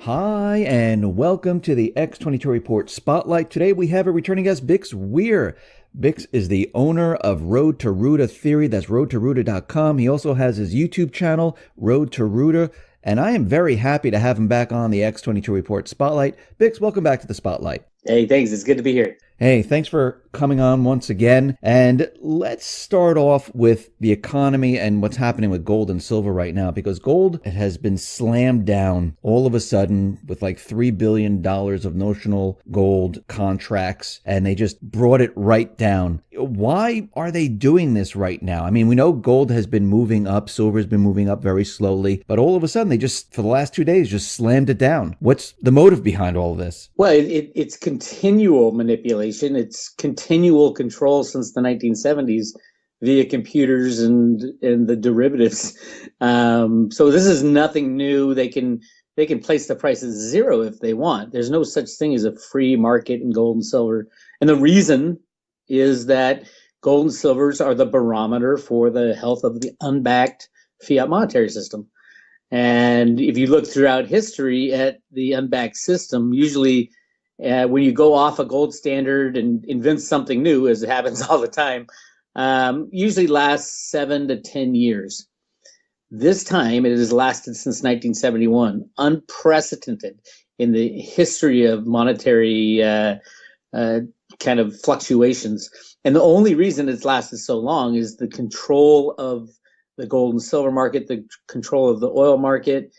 Hi, and welcome to the X22 Report Spotlight. Today we have a returning guest, Bix Weir. Bix is the owner of Road to Ruta Theory. That's roadtoruta.com. He also has his YouTube channel, Road to Ruta. And I am very happy to have him back on the X22 Report Spotlight. Bix, welcome back to the Spotlight. Hey, thanks. It's good to be here. Hey, thanks for coming on once again. And let's start off with the economy and what's happening with gold and silver right now, because gold has been slammed down all of a sudden with like $3 billion of notional gold contracts, and they just brought it right down. Why are they doing this right now? I mean, we know gold has been moving up, silver's been moving up very slowly, but all of a sudden they just, for the last 2 days, just slammed it down. What's the motive behind all of this? Well, it's continual manipulation. It's continual control since the 1970s via computers and the derivatives. So this is nothing new. They can place the price at zero if they want. There's no such thing as a free market in gold and silver. And the reason is that gold and silvers are the barometer for the health of the unbacked fiat monetary system. And if you look throughout history at the unbacked system, usually when you go off a gold standard and invent something new, as it happens all the time, usually lasts 7 to 10 years. This time, it has lasted since 1971, unprecedented in the history of monetary kind of fluctuations. And the only reason it's lasted so long is the control of the gold and silver market, the control of the oil market,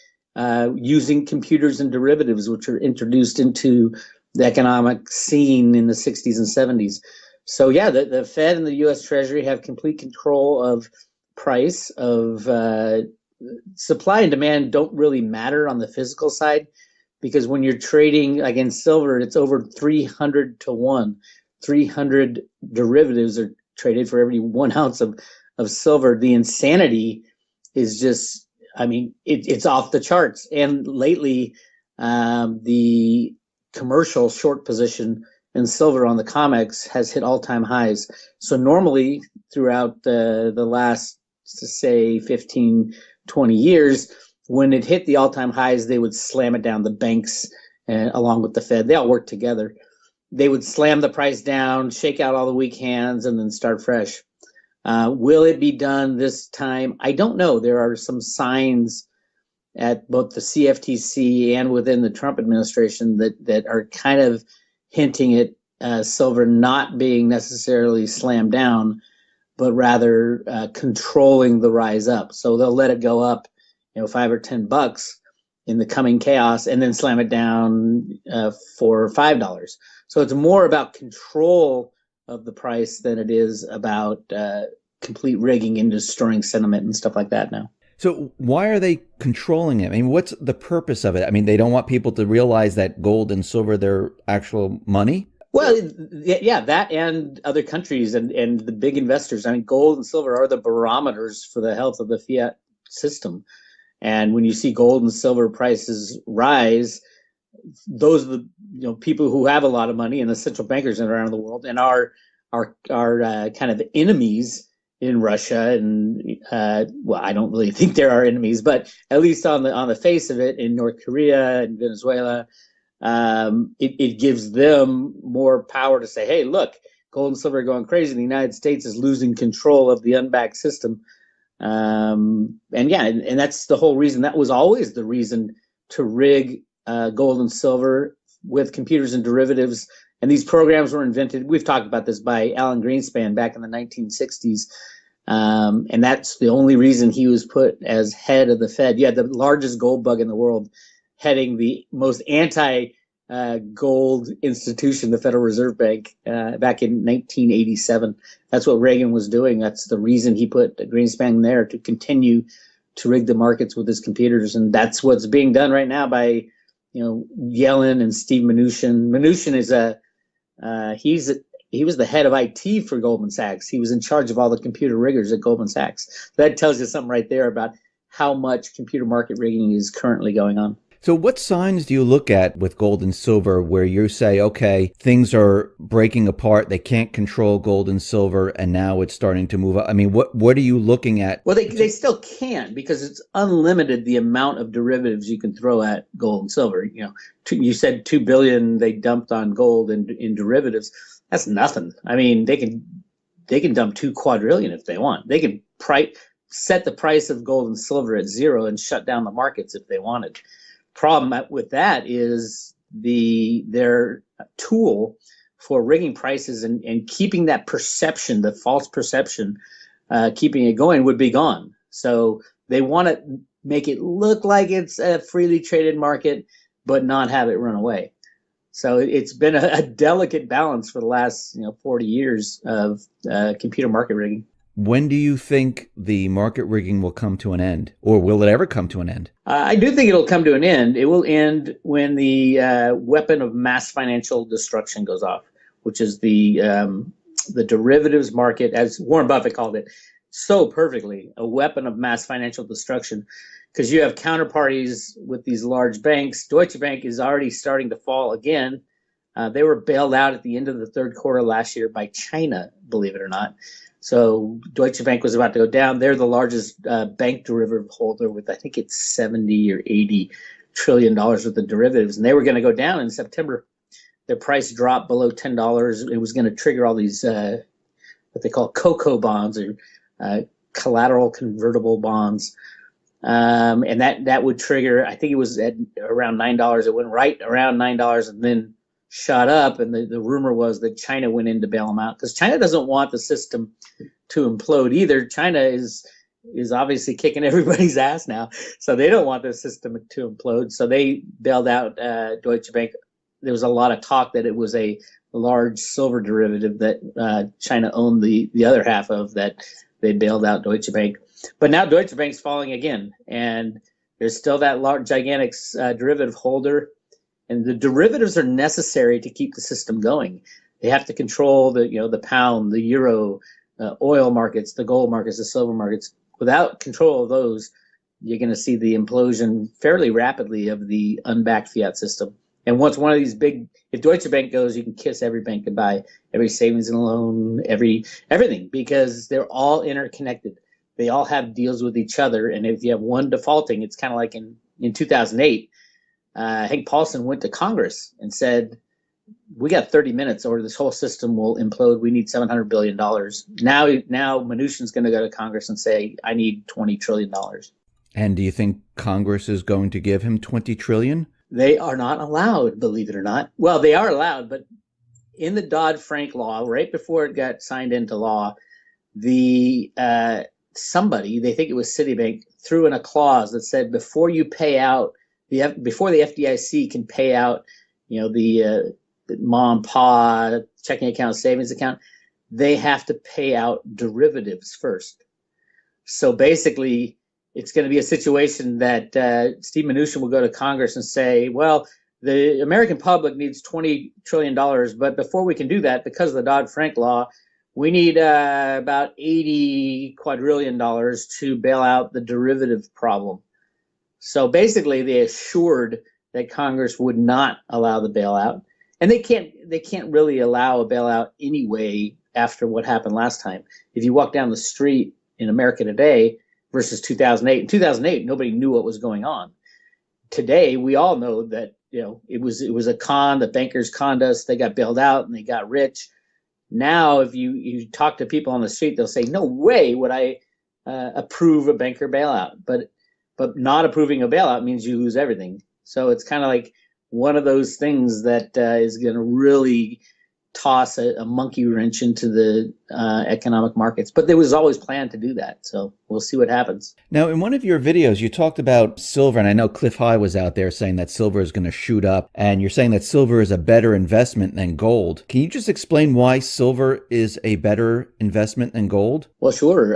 using computers and derivatives, which were introduced into the economic scene in the 60s and 70s. So yeah, the Fed and the U.S. Treasury have complete control of price, of supply and demand don't really matter on the physical side, because when you're trading against silver, it's over 300 to 1. 300 derivatives are traded for every 1 ounce of silver. The insanity is just, I mean, it's off the charts. And lately, the commercial short position in silver on the COMEX has hit all-time highs. So normally throughout the last, say, 15, 20 years, when it hit the all-time highs, they would slam it down. The banks, along with the Fed, they all work together. They would slam the price down, shake out all the weak hands, and then start fresh. Will it be done this time? I don't know. There are some signs at both the CFTC and within the Trump administration that are kind of hinting at silver not being necessarily slammed down, but rather controlling the rise up. So they'll let it go up, $5 or $10 in the coming chaos, and then slam it down for $5. So it's more about control of the price than it is about complete rigging and destroying sentiment and stuff like that now. So why are they controlling it? I mean, what's the purpose of it? I mean, they don't want people to realize that gold and silver, they're actual money? Well, yeah, that and other countries and the big investors. I mean, gold and silver are the barometers for the health of the fiat system. And when you see gold and silver prices rise, those are the people who have a lot of money and the central bankers around the world and are kind of enemies in Russia, and well, I don't really think there are enemies, but at least on the face of it, in North Korea and Venezuela, it gives them more power to say, hey, look, gold and silver are going crazy. The United States is losing control of the unbacked system. And that's the whole reason. That was always the reason to rig gold and silver with computers and derivatives. And these programs were invented, we've talked about this, by Alan Greenspan back in the 1960s. And that's the only reason he was put as head of the Fed. You had the largest gold bug in the world heading the most anti-gold institution, the Federal Reserve Bank, back in 1987. That's what Reagan was doing. That's the reason he put Greenspan there, to continue to rig the markets with his computers. And that's what's being done right now by Yellen and Steve Mnuchin. Mnuchin is he was the head of IT for Goldman Sachs. He was in charge of all the computer riggers at Goldman Sachs. That tells you something right there about how much computer market rigging is currently going on. So what signs do you look at with gold and silver where you say, okay, things are breaking apart, they can't control gold and silver, and now it's starting to move up? I mean, what are you looking at? Well, they still can, because it's unlimited the amount of derivatives you can throw at gold and silver. You said 2 billion they dumped on gold in derivatives. That's nothing. I mean, they can dump 2 quadrillion if they want. They can set the price of gold and silver at zero and shut down the markets if they wanted. Problem with that is their tool for rigging prices and keeping that perception, the false perception, keeping it going, would be gone. So they want to make it look like it's a freely traded market, but not have it run away. So it's been a delicate balance for the last 40 years of computer market rigging. When do you think the market rigging will come to an end, or will it ever come to an end? I do think it'll come to an end. It will end when the weapon of mass financial destruction goes off, which is the derivatives market, as Warren Buffett called it so perfectly, a weapon of mass financial destruction, because you have counterparties with these large banks. Deutsche Bank is already starting to fall again. They were bailed out at the end of the third quarter last year by China, believe it or not. So Deutsche Bank was about to go down. They're the largest bank derivative holder with, I think it's 70 or 80 trillion dollars worth of derivatives. And they were going to go down in September. Their price dropped below $10. It was going to trigger all these, what they call COCO bonds, or collateral convertible bonds. And that would trigger, I think it was at around $9. It went right around $9 and then shot up. And the rumor was that China went in to bail them out, because China doesn't want the system to implode either. China is obviously kicking everybody's ass now, so they don't want the system to implode. So they bailed out Deutsche Bank. There was a lot of talk that it was a large silver derivative that China owned the other half of, that they bailed out Deutsche Bank. But now Deutsche Bank's falling again, and there's still that large, gigantic derivative holder. And the derivatives are necessary to keep the system going. They have to control the pound, the euro, oil markets, the gold markets, the silver markets. Without control of those, you're going to see the implosion fairly rapidly of the unbacked fiat system. And once one of these if Deutsche Bank goes, you can kiss every bank goodbye, every savings and loan, everything, because they're all interconnected. They all have deals with each other. And if you have one defaulting, it's kind of like in 2008. Hank Paulson went to Congress and said, we got 30 minutes or this whole system will implode. We need $700 billion. Now Mnuchin's going to go to Congress and say, I need $20 trillion. And do you think Congress is going to give him $20 trillion? They are not allowed, believe it or not. Well, they are allowed, but in the Dodd-Frank law, right before it got signed into law, somebody, they think it was Citibank, threw in a clause that said before you pay out, before the FDIC can pay out, the mom, pa, checking account, savings account, they have to pay out derivatives first. So basically, it's going to be a situation that Steve Mnuchin will go to Congress and say, well, the American public needs $20 trillion, but before we can do that, because of the Dodd-Frank law, we need about $80 quadrillion to bail out the derivative problem. So basically, they assured that Congress would not allow the bailout, and they can't really allow a bailout anyway after what happened last time. If you walk down the street in America today versus 2008, in 2008 nobody knew what was going on. Today we all know that it was a con. The bankers conned us. They got bailed out and they got rich. Now, if you talk to people on the street, they'll say, "No way would I approve a banker bailout." But not approving a bailout means you lose everything. So it's kind of like one of those things that is going to really toss a monkey wrench into the economic markets. But there was always planned to do that. So we'll see what happens. Now, in one of your videos, you talked about silver, and I know Cliff High was out there saying that silver is going to shoot up, and you're saying that silver is a better investment than gold. Can you just explain why silver is a better investment than gold? Well, sure.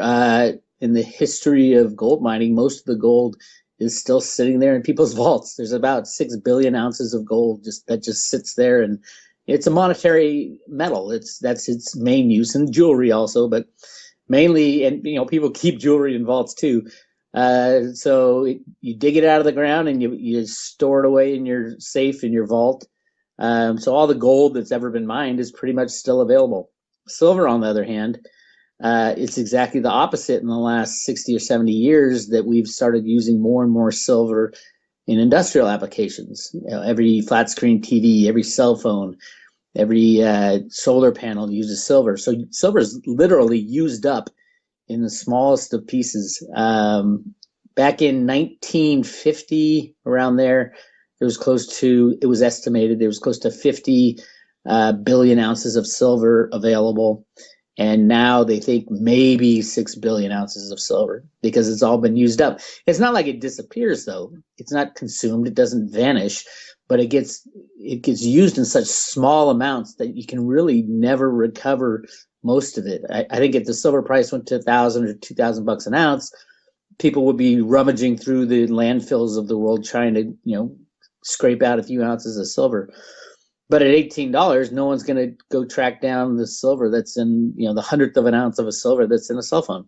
In the history of gold mining, most of the gold is still sitting there in people's vaults. There's about 6 billion ounces of gold that just sits there, and it's a monetary metal. That's its main use, and jewelry also, but mainly, and people keep jewelry in vaults too. You dig it out of the ground and you store it away in your safe, in your vault. So all the gold that's ever been mined is pretty much still available. Silver, on the other hand, it's exactly the opposite in the last 60 or 70 years that we've started using more and more silver in industrial applications. Every flat screen TV, every cell phone, every solar panel uses silver. So silver is literally used up in the smallest of pieces. Back in 1950, around there, it was estimated there was close to 50 billion ounces of silver available. And now they think maybe 6 billion ounces of silver because it's all been used up. It's not like it disappears, though. It's not consumed. It doesn't vanish, but it gets used in such small amounts that you can really never recover most of it. I think if the silver price went to $1,000 or $2,000 an ounce, people would be rummaging through the landfills of the world trying to, scrape out a few ounces of silver. But at $18, no one's going to go track down the silver that's in, the 100th of an ounce of a silver that's in a cell phone.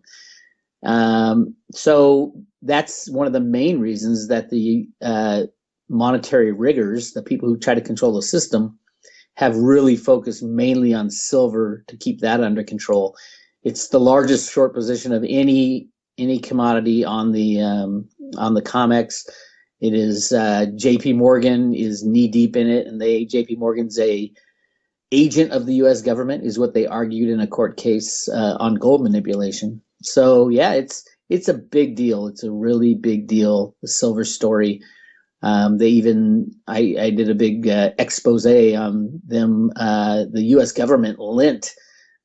So that's one of the main reasons that the monetary riggers, the people who try to control the system, have really focused mainly on silver to keep that under control. It's the largest short position of any commodity on the COMEX. It is J.P. Morgan is knee deep in it, and J.P. Morgan's a agent of the U.S. government, is what they argued in a court case on gold manipulation. So yeah, it's a big deal. It's a really big deal. The silver story. I did a big expose on them. The U.S. government lent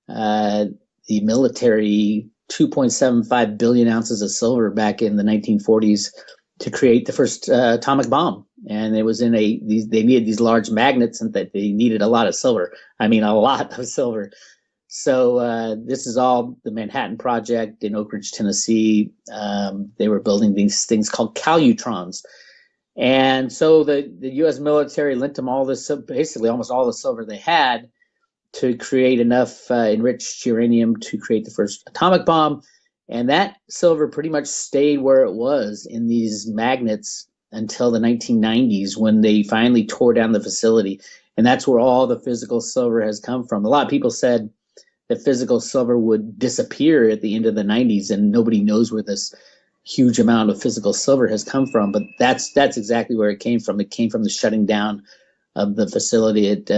the military 2.75 billion ounces of silver back in the 1940s to create the first atomic bomb. And it was they needed these large magnets, and that they needed a lot of silver. I mean, a lot of silver. So this is all the Manhattan Project in Oak Ridge, Tennessee. They were building these things called calutrons. And so the U.S. military lent them all this, basically almost all the silver they had, to create enough enriched uranium to create the first atomic bomb. And that silver pretty much stayed where it was in these magnets until the 1990s, when they finally tore down the facility. And that's where all the physical silver has come from. A lot of people said that physical silver would disappear at the end of the 90s, and nobody knows where this huge amount of physical silver has come from. But that's exactly where it came from. It came from the shutting down of the facility at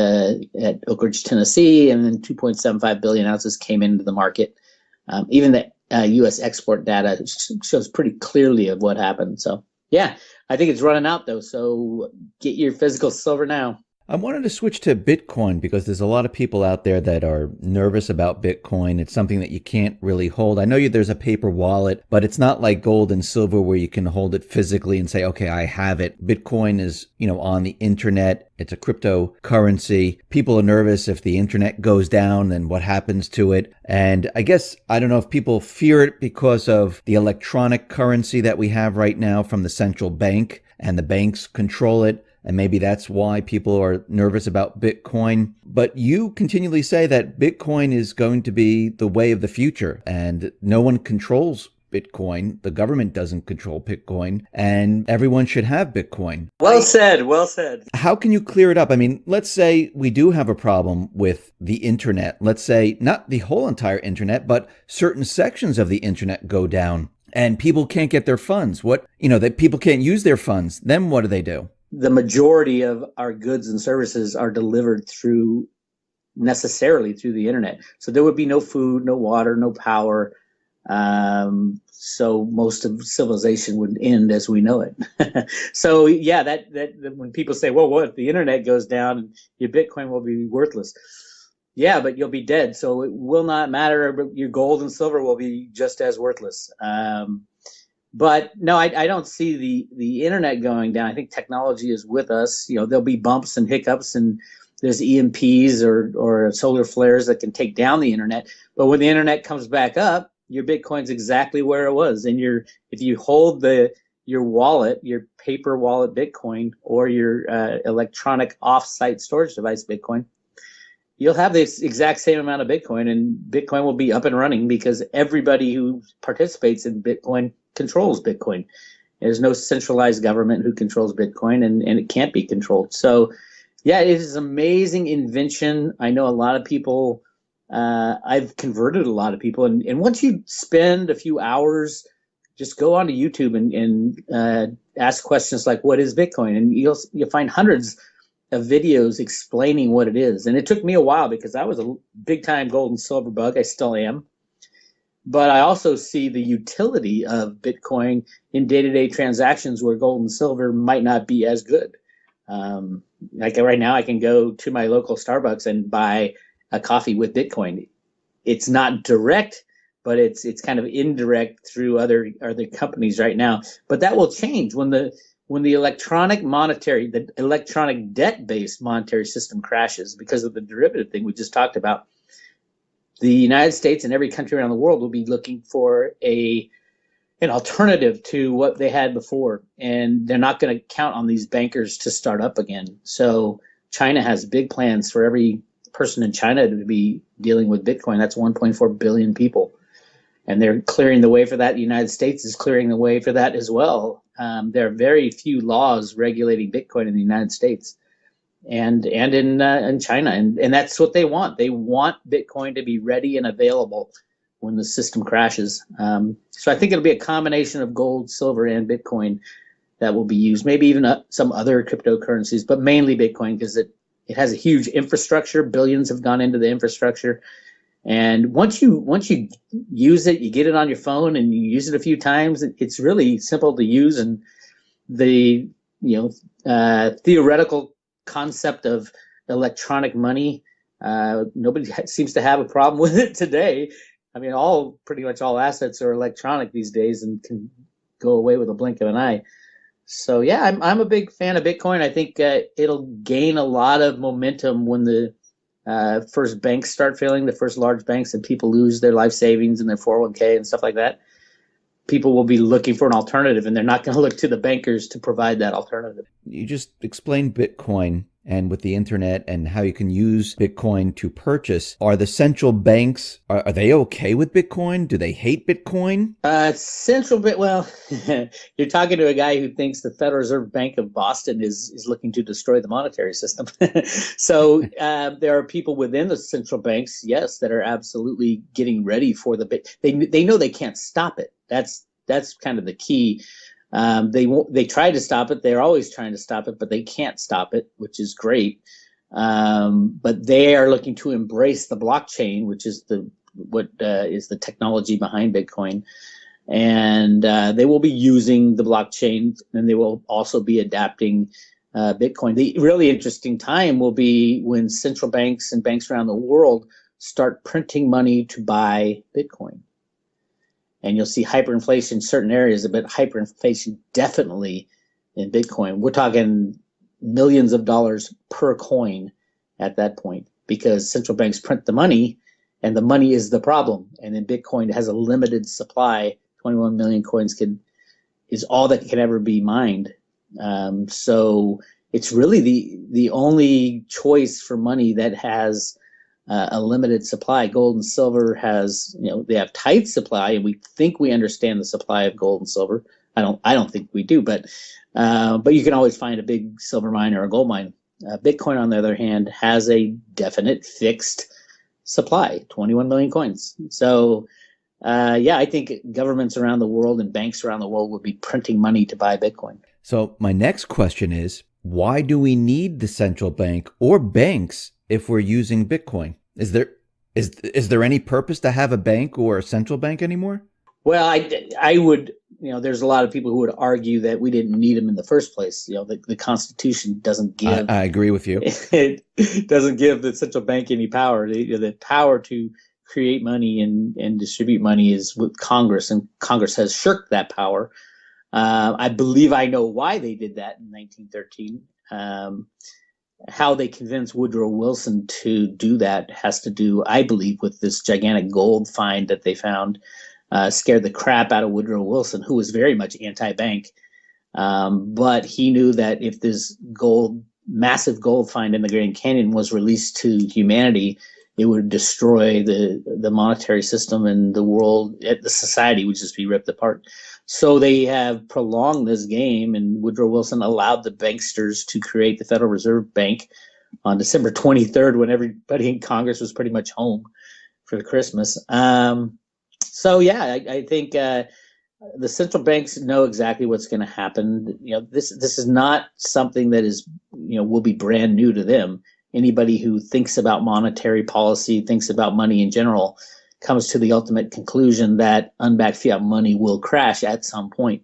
Oak Ridge, Tennessee, and then 2.75 billion ounces came into the market. Even the U.S. export data shows pretty clearly of what happened. So yeah, I think it's running out though. So get your physical silver now. I wanted to switch to Bitcoin because there's a lot of people out there that are nervous about Bitcoin. It's something that you can't really hold. I know there's a paper wallet, but it's not like gold and silver where you can hold it physically and say, okay, I have it. Bitcoin is, on the internet. It's a cryptocurrency. People are nervous if the internet goes down, then what happens to it? And I guess, I don't know if people fear it because of the electronic currency that we have right now from the central bank, and the banks control it. And maybe that's why people are nervous about Bitcoin. But you continually say that Bitcoin is going to be the way of the future, and no one controls Bitcoin. The government doesn't control Bitcoin, and everyone should have Bitcoin. Well said. Well said. How can you clear it up? I mean, let's say we do have a problem with the internet. Let's say not the whole entire internet, but certain sections of the internet go down and people can't get their funds. That people can't use their funds. Then what do? The majority of our goods and services are delivered necessarily through the internet. So there would be no food, no water, no power. So most of civilization would end as we know it. So yeah, that when people say, well, what if the internet goes down and your Bitcoin will be worthless? Yeah, but you'll be dead. So it will not matter. Your gold and silver will be just as worthless. But no, I don't see the internet going down. I think technology is with us. There'll be bumps and hiccups, and there's EMPs or solar flares that can take down the internet. But when the internet comes back up, your Bitcoin's exactly where it was. And if you hold your wallet, your paper wallet Bitcoin, or your electronic off-site storage device Bitcoin, you'll have the exact same amount of Bitcoin, and Bitcoin will be up and running because everybody who participates in Bitcoin controls Bitcoin. There's no centralized government who controls Bitcoin, and it can't be controlled. So, yeah, it is an amazing invention. I know a lot of people, I've converted a lot of people. And once you spend a few hours, just go onto YouTube and ask questions like, what is Bitcoin? And you'll find hundreds of videos explaining what it is. And it took me a while because I was a big time gold and silver bug. I still am. But I also see the utility of Bitcoin in day-to-day transactions where gold and silver might not be as good. Like right now, I can go to my local Starbucks and buy a coffee with Bitcoin. It's not direct, but it's kind of indirect through other companies right now. But that will change when the electronic debt-based monetary system crashes because of the derivative thing we just talked about. The United States and every country around the world will be looking for an alternative to what they had before, and they're not going to count on these bankers to start up again. So China has big plans for every person in China to be dealing with Bitcoin. That's 1.4 billion people, and they're clearing the way for that. The United States is clearing the way for that as well. There are very few laws regulating Bitcoin in the United States and in China, and that's what they want. They want Bitcoin to be ready and available when the system crashes. So I think it'll be a combination of gold, silver, and Bitcoin that will be used. Maybe even some other cryptocurrencies, but mainly Bitcoin because it has a huge infrastructure. Billions have gone into the infrastructure, and once you use it, you get it on your phone and you use it a few times. It's really simple to use, and the theoretical concept of electronic money, nobody seems to have a problem with it today. I mean, pretty much all assets are electronic these days and can go away with a blink of an eye. So yeah, I'm a big fan of Bitcoin. I think it'll gain a lot of momentum when the first banks start failing, the first large banks, and people lose their life savings and their 401k and stuff like that. People will be looking for an alternative, and they're not going to look to the bankers to provide that alternative. You just explained Bitcoin and with the internet and how you can use Bitcoin to purchase. Are the central banks, are they okay with Bitcoin? Do they hate Bitcoin? Well, you're talking to a guy who thinks the Federal Reserve Bank of Boston is looking to destroy the monetary system. So there are people within the central banks, yes, that are absolutely getting ready for they know they can't stop it. That's kind of the key. They try to stop it. They're always trying to stop it, but they can't stop it, which is great. But they are looking to embrace the blockchain, which is the technology behind Bitcoin. And they will be using the blockchain, and they will also be adapting Bitcoin. The really interesting time will be when central banks and banks around the world start printing money to buy Bitcoin. And you'll see hyperinflation in certain areas, but hyperinflation definitely in Bitcoin. We're talking millions of dollars per coin at that point because central banks print the money, and the money is the problem. And then Bitcoin has a limited supply. 21 million coins is all that can ever be mined. So it's really the only choice for money that has a limited supply. Gold and silver they have tight supply, and we think we understand the supply of gold and silver. I don't think we do, but you can always find a big silver mine or a gold mine. Bitcoin, on the other hand, has a definite fixed supply, 21 million coins. So I think governments around the world and banks around the world will be printing money to buy Bitcoin. So my next question is, why do we need the central bank or banks if we're using Bitcoin? Is there any purpose to have a bank or a central bank anymore? Well, I would, there's a lot of people who would argue that we didn't need them in the first place. The Constitution doesn't give. I agree with you. It doesn't give the central bank any power. The power to create money and distribute money is with Congress, and Congress has shirked that power. I believe I know why they did that in 1913. How they convinced Woodrow Wilson to do that has to do, I believe, with this gigantic gold find that they found. Scared the crap out of Woodrow Wilson, who was very much anti-bank. But he knew that if this massive gold find in the Grand Canyon was released to humanity, it would destroy the monetary system, and the world, the society would just be ripped apart. So they have prolonged this game, and Woodrow Wilson allowed the banksters to create the Federal Reserve Bank on December 23rd, when everybody in Congress was pretty much home for Christmas. So yeah, I think the central banks know exactly what's going to happen. This is not something that is will be brand new to them. Anybody who thinks about monetary policy, thinks about money in general, comes to the ultimate conclusion that unbacked fiat money will crash at some point.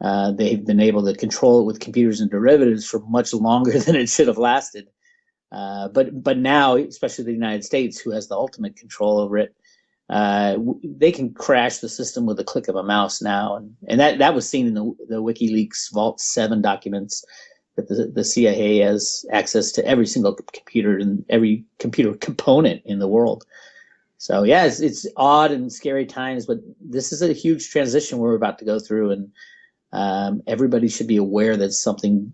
They've been able to control it with computers and derivatives for much longer than it should have lasted. But now, especially the United States, who has the ultimate control over it, they can crash the system with a click of a mouse now, and that was seen in the WikiLeaks Vault 7 documents, that the CIA has access to every single computer and every computer component in the world. So yeah, it's odd and scary times, but this is a huge transition we're about to go through, and everybody should be aware that something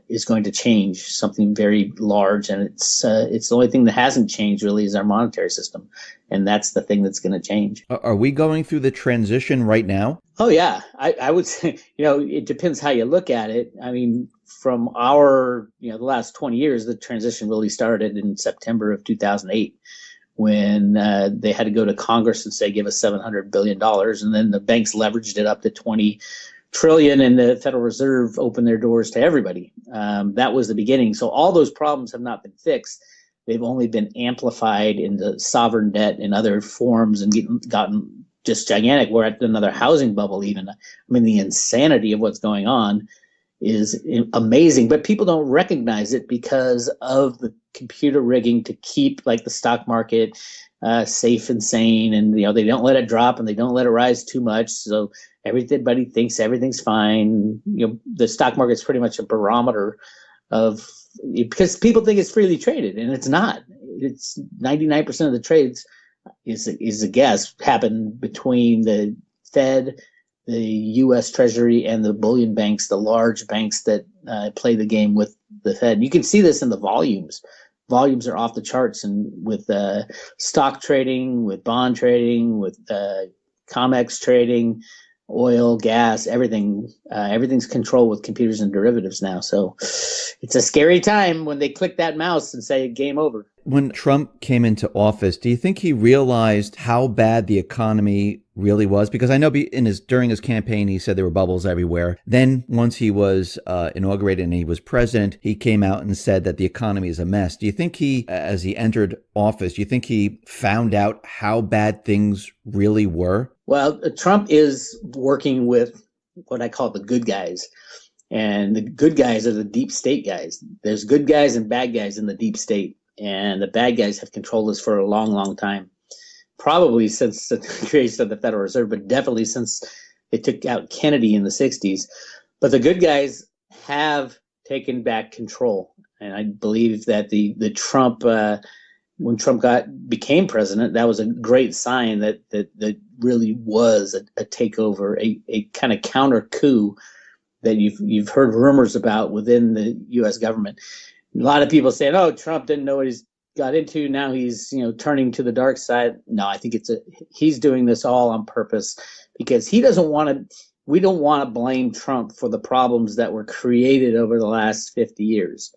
is going to change, something very large, and it's the only thing that hasn't changed really is our monetary system, and that's the thing that's going to change. Are we going through the transition right now? Oh yeah, I would say it depends how you look at it. I mean, from our the last 20 years, the transition really started in September of 2008. When they had to go to Congress and say, give us $700 billion. And then the banks leveraged it up to 20 trillion, and the Federal Reserve opened their doors to everybody. That was the beginning. So all those problems have not been fixed. They've only been amplified into sovereign debt and other forms, and gotten just gigantic. We're at another housing bubble even. I mean, the insanity of what's going on is amazing, but people don't recognize it because of the computer rigging to keep like the stock market safe and sane, and they don't let it drop and they don't let it rise too much, so everybody thinks everything's fine. The stock market's pretty much a barometer of, because people think it's freely traded, and it's not. It's 99% of the trades is a guess happen between the Fed, the U.S. Treasury, and the bullion banks, the large banks that play the game with the Fed. You can see this in the volumes. Volumes are off the charts, and with stock trading, with bond trading, with COMEX trading, oil, gas, everything. Everything's controlled with computers and derivatives now. So it's a scary time when they click that mouse and say game over. When Trump came into office, do you think he realized how bad the economy really was? Because I know during his campaign, he said there were bubbles everywhere. Then once he was inaugurated and he was president, he came out and said that the economy is a mess. Do you think as he entered office, do you think he found out how bad things really were? Well, Trump is working with what I call the good guys. And the good guys are the deep state guys. There's good guys and bad guys in the deep state. And the bad guys have controlled us for a long, long time. Probably since the creation of the Federal Reserve, but definitely since they took out Kennedy in the 60s. But the good guys have taken back control. And I believe that the Trump, when Trump became president, that was a great sign that really was a takeover, a kind of counter coup that you've heard rumors about within the U.S. government. A lot of people saying, "Oh, Trump didn't know what he's got into. Now he's turning to the dark side." No, I think he's doing this all on purpose, because he doesn't want to. We don't want to blame Trump for the problems that were created over the last 50 years.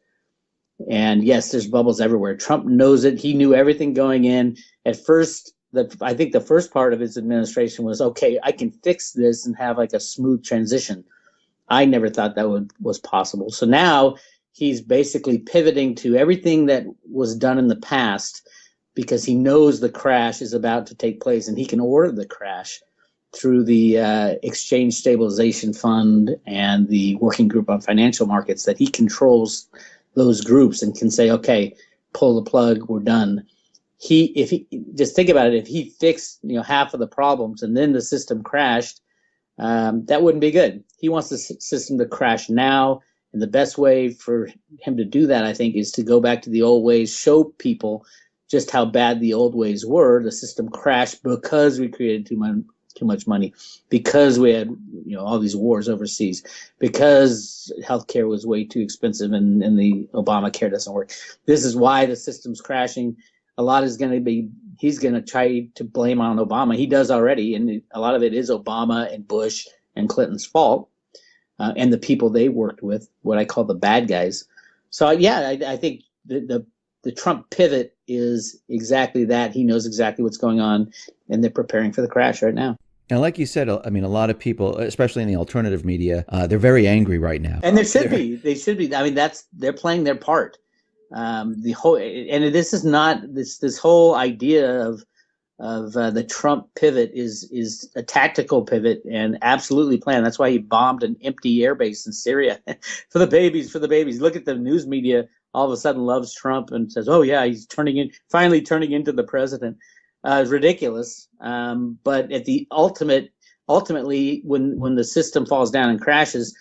And yes, there's bubbles everywhere. Trump knows it. He knew everything going in. At first, I think the first part of his administration was, okay, I can fix this and have like a smooth transition. I never thought that was possible. So now he's basically pivoting to everything that was done in the past, because he knows the crash is about to take place, and he can order the crash through the Exchange Stabilization Fund and the Working Group on Financial Markets, that he controls those groups and can say, okay, pull the plug, we're done. If he just think about it, if he fixed half of the problems and then the system crashed, that wouldn't be good. He wants the system to crash now, and the best way for him to do that, I think, is to go back to the old ways, show people just how bad the old ways were. The system crashed because we created too much money, because we had all these wars overseas, because healthcare was way too expensive and the Obamacare doesn't work. This is why the system's crashing. A lot is going to be, he's going to try to blame on Obama. He does already, and a lot of it is Obama and Bush and Clinton's fault, and the people they worked with, what I call the bad guys. So yeah, I think the Trump pivot is exactly that. He knows exactly what's going on, and they're preparing for the crash right now. And like you said, I mean, a lot of people, especially in the alternative media, they're very angry right now. And there should be. They should be. I mean, they're playing their part. The whole, and this is not this whole idea of the Trump pivot is a tactical pivot and absolutely planned. That's why he bombed an empty airbase in Syria for the babies. Look at the news media. All of a sudden loves Trump and says, "Oh yeah, he's finally turning into the president." It's ridiculous. But at the ultimately, when the system falls down and crashes,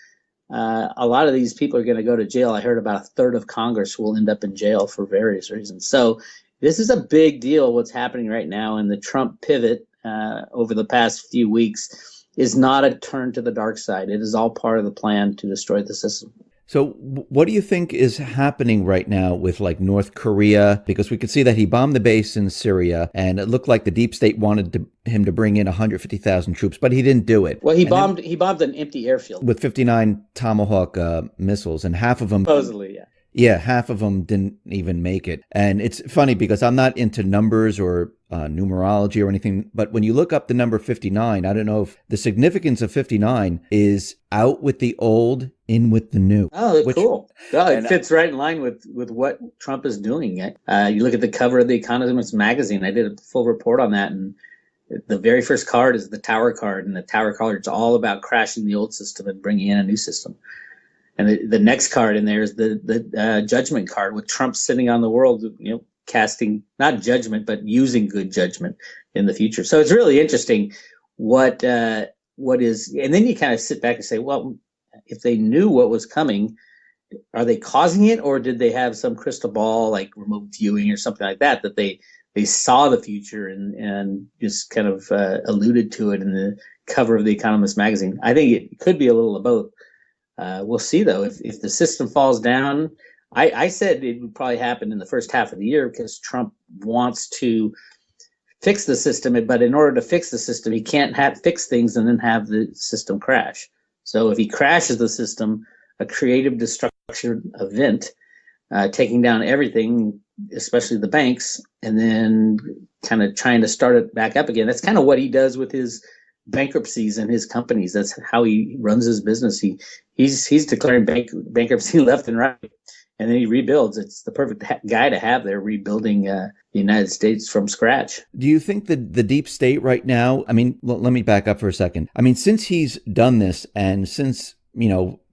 a lot of these people are going to go to jail. I heard about a third of Congress will end up in jail for various reasons. So this is a big deal, what's happening right now. And the Trump pivot over the past few weeks is not a turn to the dark side. It is all part of the plan to destroy the system. So what do you think is happening right now with like North Korea? Because we could see that he bombed the base in Syria, and it looked like the deep state wanted him to bring in 150,000 troops, but he didn't do it. Well, he bombed an empty airfield with 59 Tomahawk missiles, and half of them supposedly, yeah. Yeah, half of them didn't even make it. And it's funny because I'm not into numbers or numerology or anything, but when you look up the number 59, I don't know if the significance of 59 is out with the old, in with the new. Oh, cool. Well, it fits right in line with what Trump is doing. You look at the cover of The Economist magazine. I did a full report on that, and the very first card is the Tower card, and the Tower card is all about crashing the old system and bringing in a new system. And the next card in there is the judgment card with Trump sitting on the world, casting not judgment, but using good judgment in the future. So it's really interesting what is, and then you kind of sit back and say, well, if they knew what was coming, are they causing it, or did they have some crystal ball like remote viewing or something like that they saw the future and just kind of alluded to it in the cover of The Economist magazine? I think it could be a little of both. We'll see, though. If the system falls down, I said it would probably happen in the first half of the year because Trump wants to fix the system. But in order to fix the system, he can't fix things and then have the system crash. So if he crashes the system, a creative destruction event, taking down everything, especially the banks, and then kind of trying to start it back up again. That's kind of what he does with his bankruptcies and his companies. That's how he runs his business. He's declaring bankruptcy left and right, and then he rebuilds. It's the perfect guy to have there, rebuilding the United States from scratch. Do you think that the deep state right now, I mean, let me back up for a second. I mean, since he's done this, and since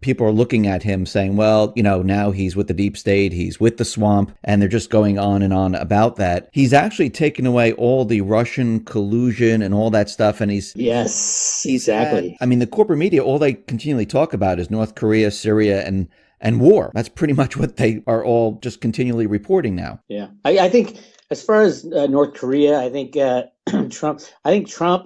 people are looking at him saying, well, now he's with the deep state, he's with the swamp, and they're just going on and on about that. He's actually taken away all the Russian collusion and all that stuff. And Yes, exactly. I mean, the corporate media, all they continually talk about is North Korea, Syria, and war. That's pretty much what they are all just continually reporting now. Yeah. I think as far as North Korea, I think Trump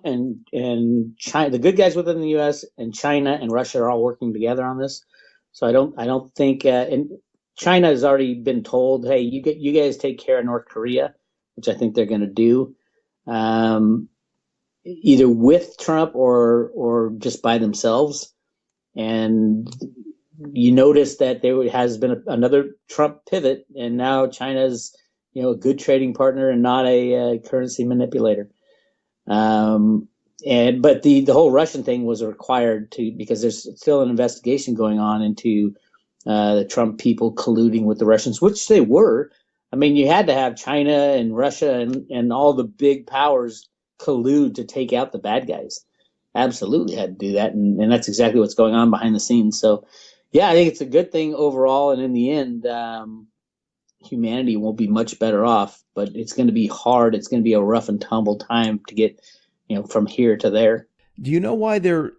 and China, the good guys within the U.S. and China and Russia are all working together on this. So I don't think, and China has already been told, hey, you guys take care of North Korea, which I think they're going to do, either with Trump or just by themselves. And you notice that there has been another Trump pivot, and now China's a good trading partner and not a currency manipulator. But the whole Russian thing was required because there's still an investigation going on into the Trump people colluding with the Russians, which they were. I mean, you had to have China and Russia and all the big powers collude to take out the bad guys. Absolutely had to do that, and that's exactly what's going on behind the scenes. So, yeah, I think it's a good thing overall, and in the end, humanity will be much better off, but it's going to be hard. It's going to be a rough and tumble time to get, from here to there. Do you know why they're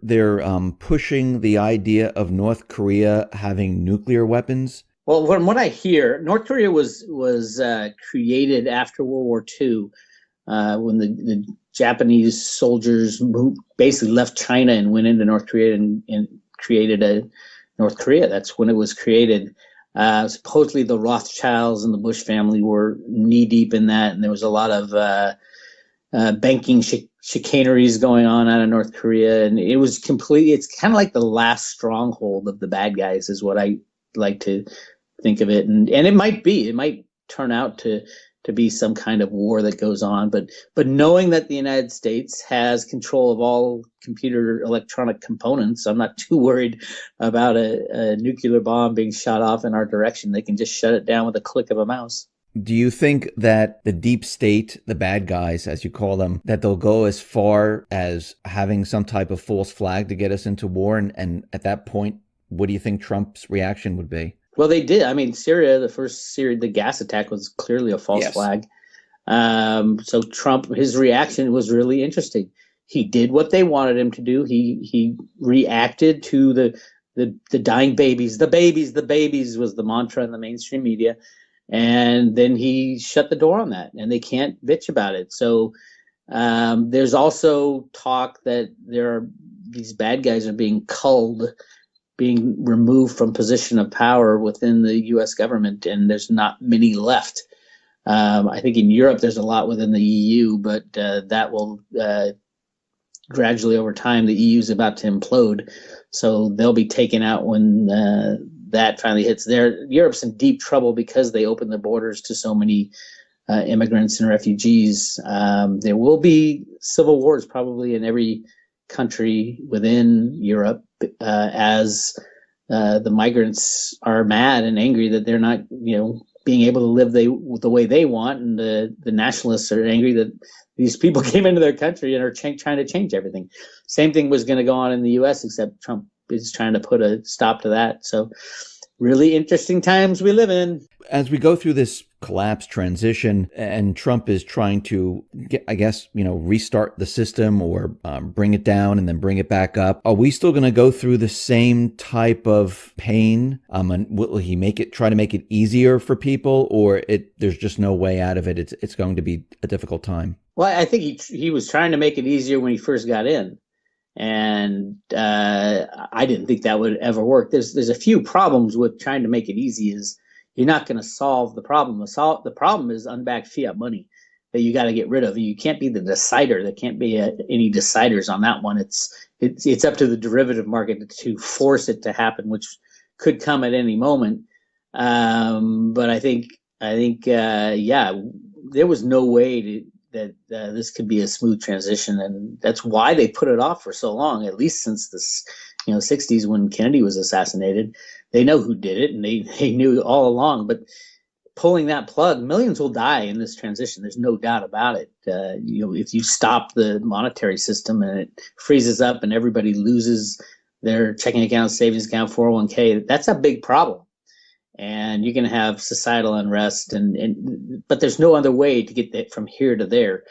pushing the idea of North Korea having nuclear weapons? Well, from what I hear, North Korea was created after World War II, when the Japanese soldiers basically left China and went into North Korea and created a North Korea. That's when it was created. Supposedly the Rothschilds and the Bush family were knee deep in that, and there was a lot of banking chicaneries going on out of North Korea, and it was completely. It's kind of like the last stronghold of the bad guys, is what I like to think of it, and it might turn out to be some kind of war that goes on, but knowing that the United States has control of all computer electronic components, I'm not too worried about a nuclear bomb being shot off in our direction. They can just shut it down with a click of a mouse. Do you think that the deep state, the bad guys, as you call them, that they'll go as far as having some type of false flag to get us into war? And at that point, what do you think Trump's reaction would be? Well, they did. I mean, Syria, the gas attack was clearly a false Yes. flag. So Trump, his reaction was really interesting. He did what they wanted him to do. He reacted to the dying babies. The babies was the mantra in the mainstream media. And then he shut the door on that, and they can't bitch about it. So there's also talk that these bad guys are being culled, being removed from position of power within the U.S. government, and there's not many left. I think in Europe there's a lot within the EU, but that will gradually over time. The EU is about to implode, so they'll be taken out when that finally hits there. Europe's in deep trouble because they opened the borders to so many immigrants and refugees. There will be civil wars probably in every country within Europe as the migrants are mad and angry that they're not, being able to live the way they want, and the nationalists are angry that these people came into their country and are trying to change everything. Same thing was going to go on in the U.S., except Trump is trying to put a stop to that. So really interesting times we live in. As we go through this collapse transition, and Trump is trying to restart the system or bring it down and then bring it back up, are we still going to go through the same type of pain? And will he try to make it easier for people, or there's just no way out of it? It's going to be a difficult time. Well, I think he was trying to make it easier when he first got in. And I didn't think that would ever work. There's a few problems with trying to make it easy. Is you're not going to solve the problem. The problem is unbacked fiat money that you got to get rid of. You can't be the decider. There can't be any deciders on that one. It's up to the derivative market to force it to happen, which could come at any moment. But I think there was no way that this could be a smooth transition, and that's why they put it off for so long, at least since the 60s when Kennedy was assassinated. They know who did it, and they knew all along. But pulling that plug, millions will die in this transition. There's no doubt about it. If you stop the monetary system and it freezes up and everybody loses their checking account, savings account, 401k, that's a big problem. And you can have societal unrest, but there's no other way to get that from here to there.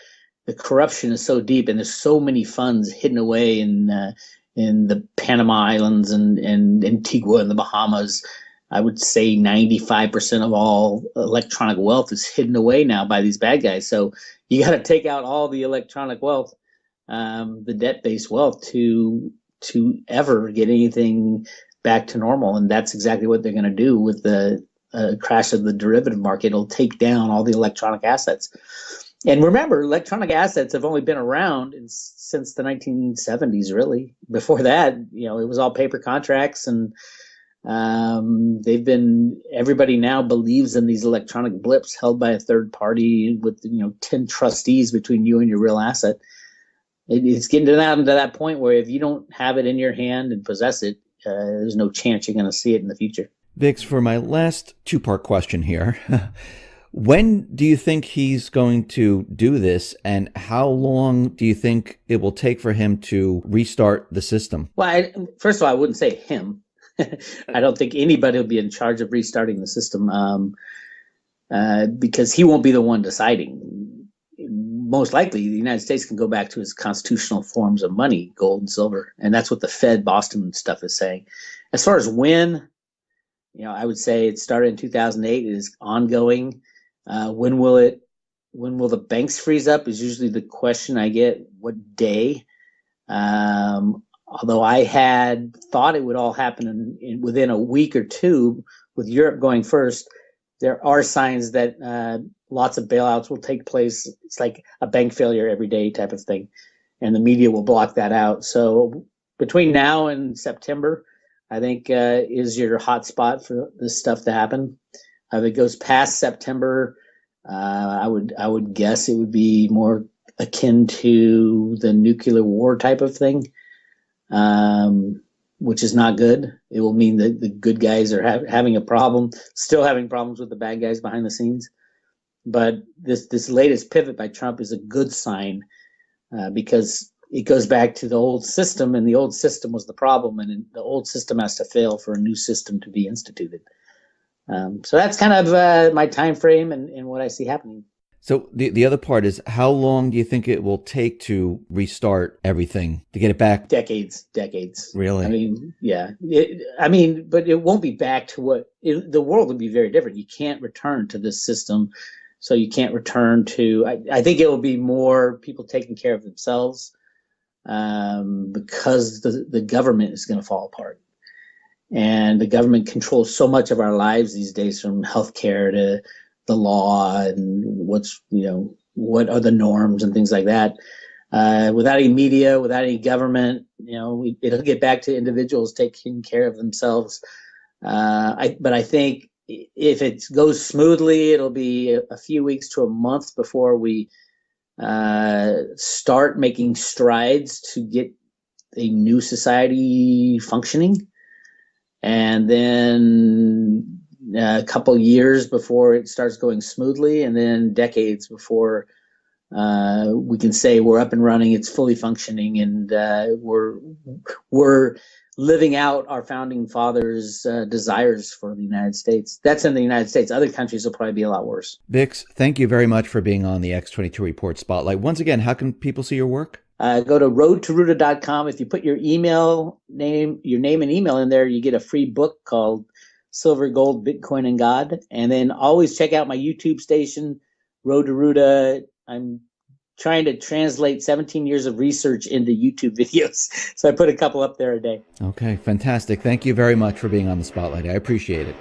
The corruption is so deep, and there's so many funds hidden away in the Panama Islands and Antigua and the Bahamas. I would say 95% of all electronic wealth is hidden away now by these bad guys. So you got to take out all the electronic wealth, the debt-based wealth, to ever get anything back to normal. And that's exactly what they're going to do with the crash of the derivative market. It'll take down all the electronic assets. And remember, electronic assets have only been around since the 1970s, really. Before that, it was all paper contracts, and everybody now believes in these electronic blips held by a third party with 10 trustees between you and your real asset. It's getting down to that point where if you don't have it in your hand and possess it, there's no chance you're going to see it in the future. Vix, for my last two-part question here, when do you think he's going to do this, and how long do you think it will take for him to restart the system? Well, first of all, I wouldn't say him. I don't think anybody will be in charge of restarting the system because he won't be the one deciding. Most likely, the United States can go back to its constitutional forms of money, gold and silver, and that's what the Fed, Boston stuff is saying. As far as when, I would say it started in 2008. It is ongoing. When will the banks freeze up is usually the question I get. What day? Although I had thought it would all happen within a week or two, with Europe going first, there are signs that lots of bailouts will take place. It's like a bank failure every day type of thing. and the media will block that out. So between now and September, I think is your hot spot for this stuff to happen. If it goes past September, I would guess it would be more akin to the nuclear war type of thing, which is not good. It will mean that the good guys are having a problem, still having problems with the bad guys behind the scenes. But this latest pivot by Trump is a good sign because it goes back to the old system, and the old system was the problem, and the old system has to fail for a new system to be instituted. So that's kind of my time frame and what I see happening. So the other part is, how long do you think it will take to restart everything, to get it back? Decades. Really? I mean, yeah. But it won't be back to the world will be very different. You can't return to this system. So you can't return to, I think it will be more people taking care of themselves because the government is going to fall apart. And the government controls so much of our lives these days, from healthcare to the law and what are the norms and things like that. Without any media, without any government, it'll get back to individuals taking care of themselves. But I think if it goes smoothly, it'll be a few weeks to a month before we start making strides to get a new society functioning. And then a couple years before it starts going smoothly, and then decades before we can say we're up and running, it's fully functioning, and we're living out our founding fathers' desires for the United States. That's in the United States. Other countries will probably be a lot worse. Bix, thank you very much for being on the X22 Report Spotlight. Once again, how can people see your work? Go to roadtoruta.com. If you put your name and email in there, you get a free book called Silver, Gold, Bitcoin, and God. And then always check out my YouTube station, Road to Ruta. I'm trying to translate 17 years of research into YouTube videos. So I put a couple up there a day. Okay, fantastic. Thank you very much for being on the Spotlight. I appreciate it.